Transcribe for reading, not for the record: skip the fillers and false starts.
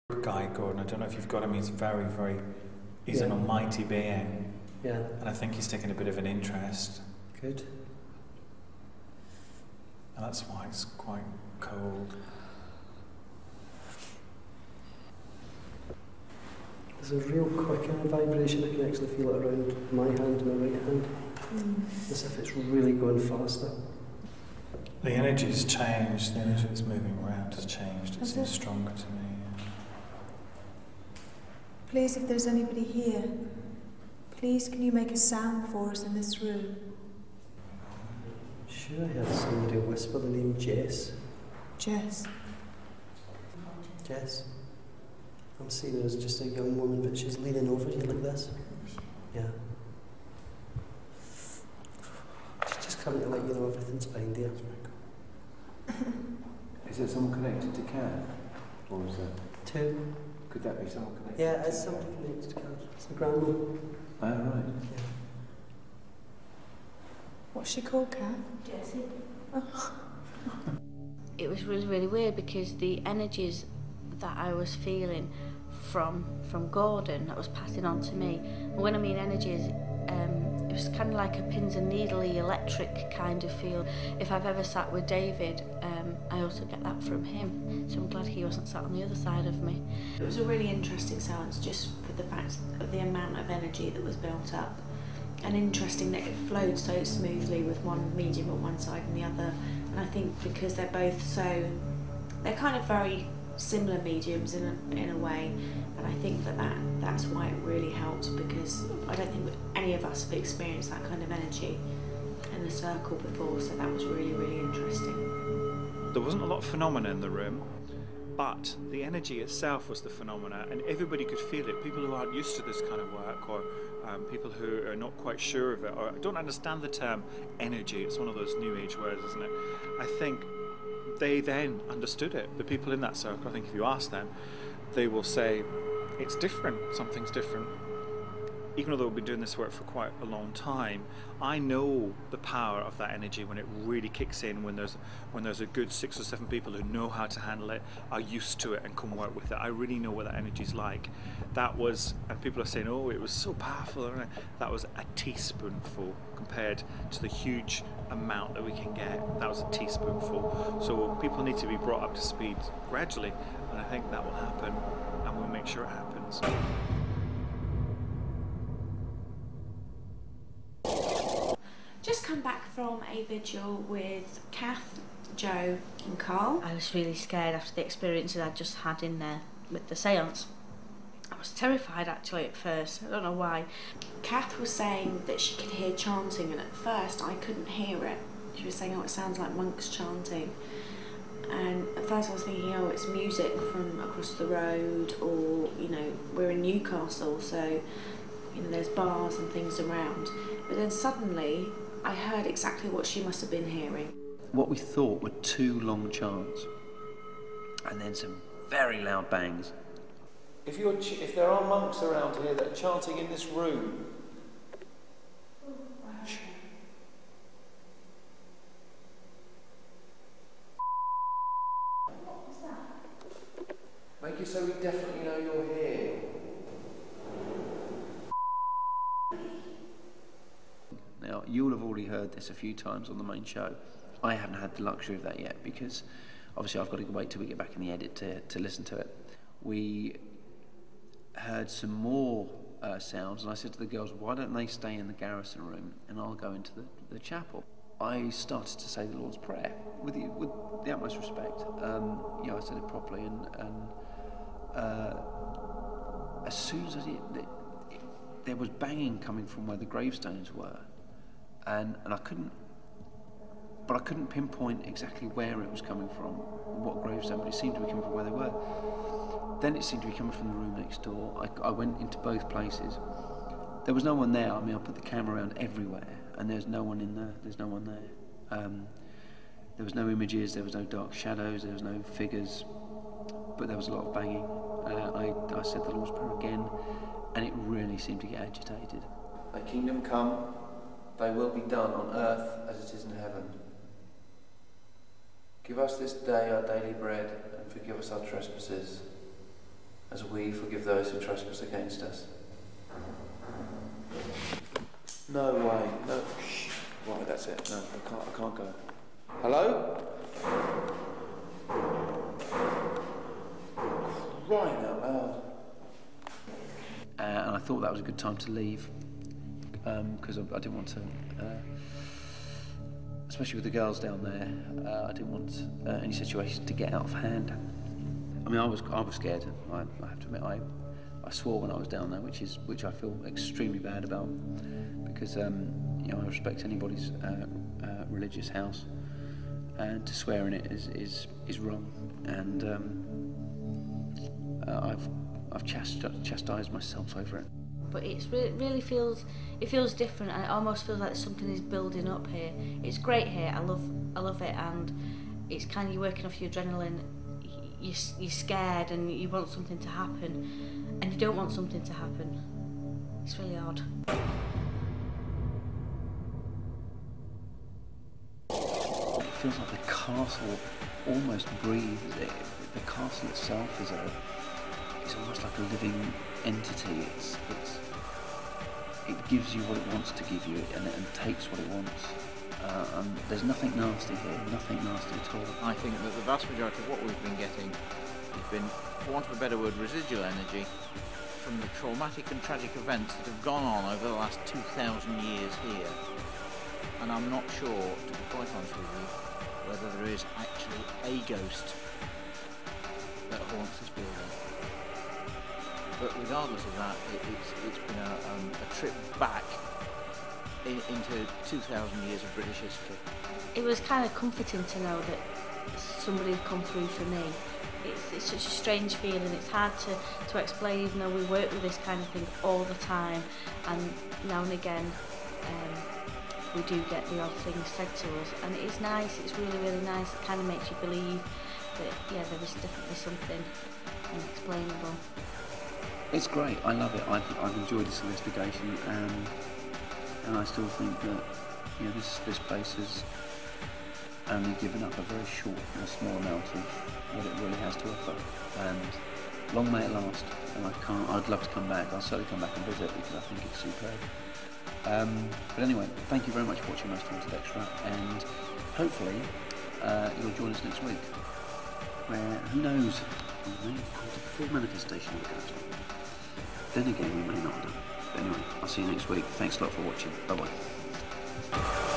Guy Gordon, I don't know if you've got him, he's he's an almighty being. Yeah. And I think he's taken a bit of an interest. Good. And that's why it's quite cold. There's a real quickening vibration. I can actually feel it around my hand and my right hand. As if it's really going faster. The energy's changed, the energy that's moving around has changed. It seems stronger to me. Please, if there's anybody here, please can you make a sound for us in this room? Sure, I heard somebody whisper the name Jess. Jess? Jess. I'm seeing her as just a young woman, but she's leaning over you like this. Yeah. She's just coming to let you know everything's fine, dear. Is there someone connected to Kat? Or is that... Two. Could that be someone connected? Yeah, it's somebody connected to Kat. It's the grandma. Oh, right. Yeah. What's she called, Kat? Jessie. Oh. It was really, really weird because the energies that I was feeling from Gordon that was passing on to me, and when I mean energies, it was kind of like a pins and needly electric kind of feel. If I've ever sat with David, I also get that from him, so I'm glad he wasn't sat on the other side of me. It was a really interesting seance just for the fact of the amount of energy that was built up, and interesting that it flowed so smoothly with one medium on one side and the other. And I think because they're both so, they're kind of very similar mediums in a way, and I think that's why it really helped, because I don't think any of us have experienced that kind of energy in the circle before, so that was really, really interesting. There wasn't a lot of phenomena in the room, but the energy itself was the phenomena, and everybody could feel it. People who aren't used to this kind of work, or people who are not quite sure of it, or don't understand the term energy. It's one of those new age words, isn't it? I think they then understood it. The people in that circle, I think if you ask them, they will say, it's different, something's different. Even though we've been doing this work for quite a long time, I know the power of that energy when it really kicks in, when there's a good 6 or 7 people who know how to handle it, are used to it and can work with it. I really know what that energy's like. That was, and people are saying, oh, it was so powerful. That was a teaspoonful compared to the huge amount that we can get. That was a teaspoonful. So people need to be brought up to speed gradually, and I think that will happen, and we'll make sure it happens. Just come back from a vigil with Kath, Joe and Carl. I was really scared after the experiences I'd just had in there with the seance. I was terrified actually at first, I don't know why. Kath was saying that she could hear chanting, and at first I couldn't hear it. She was saying, oh, it sounds like monks chanting. And at first I was thinking, oh, it's music from across the road, or, you know, we're in Newcastle, so, you know, there's bars and things around. But then suddenly I heard exactly what she must have been hearing. What we thought were 2 long chants, and then some very loud bangs. If there are monks around here that are chanting in this room, make it so we definitely know you're here. Now, you'll have already heard this a few times on the main show. I haven't had the luxury of that yet, because obviously I've got to wait till we get back in the edit to listen to it. We heard some more sounds, and I said to the girls, why don't they stay in the garrison room and I'll go into the chapel. I started to say the Lord's Prayer with the utmost respect. You know, I said it properly, and as soon as I did, there was banging coming from where the gravestones were, and I couldn't pinpoint exactly where it was coming from, what gravestone, but it seemed to be coming from where they were. Then it seemed to be coming from the room next door. I went into both places. There was no one there. I mean, I put the camera around everywhere, and there's no one in there. There's no one there. There was no images, there was no dark shadows, there was no figures, but there was a lot of banging. I said the Lord's Prayer again, and it really seemed to get agitated. Thy kingdom come, thy will be done on earth as it is in heaven. Give us this day our daily bread, and forgive us our trespasses, we forgive those who trespass against us. No way, no. Shh. Right, that's it. No, I can't go. Hello? Crying out loud. And I thought that was a good time to leave, because I didn't want to, especially with the girls down there, I didn't want any situation to get out of hand. I mean, I was scared. I have to admit, I swore when I was down there, which I feel extremely bad about, because you know, I respect anybody's religious house, and to swear in it is wrong, and I've chastised myself over it. But it really feels different, and it almost feels like something is building up here. It's great here. I love it, and it's kind of, you're working off your adrenaline. You're scared and you want something to happen, and you don't want something to happen. It's really odd. It feels like the castle almost breathes. The castle itself is almost like a living entity. It gives you what it wants to give you, and takes what it wants. There's nothing nasty here, nothing nasty at all. I think that the vast majority of what we've been getting has been, for want of a better word, residual energy from the traumatic and tragic events that have gone on over the last 2,000 years here. And I'm not sure, to be quite honest with you, whether there is actually a ghost that haunts this building. But regardless of that, it's been a trip back into 2,000 years of British history. It was kind of comforting to know that somebody had come through for me. It's such a strange feeling. It's hard to explain, even though we work with this kind of thing all the time, and now and again we do get the odd things said to us, and it is nice. It's really, really nice. It kind of makes you believe that, yeah, there is definitely something unexplainable. It's great. I love it. I've enjoyed this investigation, and I still think that, you know, this place has only given up a very short and a small amount of what it really has to offer. And long may it last. And I'd love to come back. I'll certainly come back and visit, because I think it's superb. But anyway, thank you very much for watching Most Haunted Extra, and hopefully you'll join us next week, where, who knows, we may have caught a full manifestation of the ghost. Then again, we may not have done. But anyway, I'll see you next week. Thanks a lot for watching. Bye-bye.